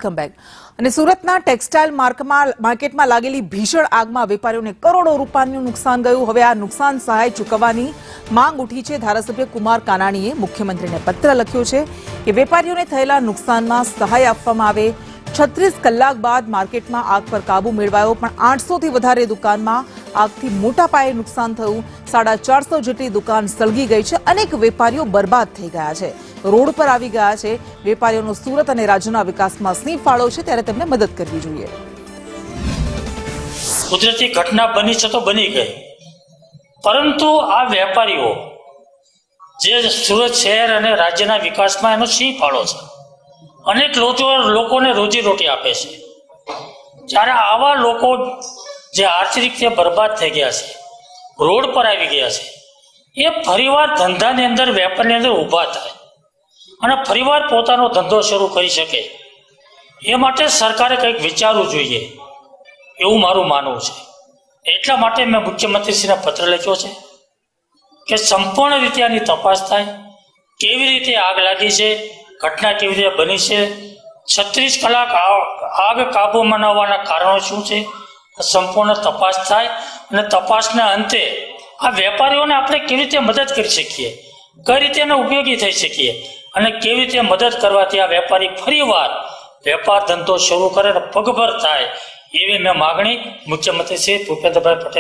Welcome back. અને સુરતના textile માર્કેટમાં લાગેલી ભીષણ આગમાં વેપારીઓને કરોડો રૂપિયાનું નુકસાન ગયું। હવે આ નુકસાન સહાય ચૂકવવાની માંગ ઉઠી છે। ધારાસભ્ય કુમાર કાનાણીએ મુખ્યમંત્રીને પત્ર લખ્યો છે કે વેપારીઓને થયેલા નુકસાનમાં સહાય આપવામાં આવે। 36 કલાક બાદ માર્કેટમાં આગ પર કાબુ મેળવાયો, પણ 800 થી વધારે દુકાનમાં આગથી મોટા પાયે નુકસાન થયું। 450 જેટલી દુકાન સળગી ગઈ છે। અનેક વેપારીઓ બરબાદ થઈ ગયા છે, રોડ પર આવી ગયા છે। વેપારીઓનો સુરત અને રાજ્યના વિકાસમાં સિંહ ફાળો છે, ત્યારે તેમને મદદ કરવી જોઈએ। કુદરતી ઘટના બની છે તો બની ગઈ, પરંતુ આ વેપારીઓ જે સુરત શહેર અને રાજ્યના વિકાસમાં એનો સિંહ ફાળો છે, અનેક લોકોને રોજીરોટી આપે છે। જ્યારે આવા લોકો જે આર્થિક રીતે બરબાદ થઈ ગયા છે, રોડ પર આવી ગયા છે, એ ફરીવાર ધંધાની અંદર, વેપારની અંદર ઊભા થાય અને ફરીવાર પોતાનો ધંધો શરૂ કરી શકે, એ માટે સરકારે કંઈક વિચારવું જોઈએ એવું મારું માનવું છે। એટલા માટે મેં મુખ્યમંત્રીશ્રીને પત્ર લખ્યો છે કે સંપૂર્ણ રીતે આની તપાસ થાય, કેવી રીતે આગ લાગી છે, ઘટના કેવી રીતે બની છે, 36 કલાક આગ કાબૂમાં ન આવવાના કારણો શું છે, સંપૂર્ણ તપાસ થાય અને તપાસના અંતે આ વેપારીઓને આપણે કેવી રીતે મદદ કરી શકીએ, કઈ રીતે એને ઉપયોગી થઈ શકીએ અને કેવી રીતે મદદ કરવાથી આ વેપારી ફરીવાર વેપાર ધંધો શરૂ કરે અને પગભર થાય, એવી મેં માગણી મુખ્યમંત્રી શ્રી ભૂપેન્દ્રભાઈ પટેલ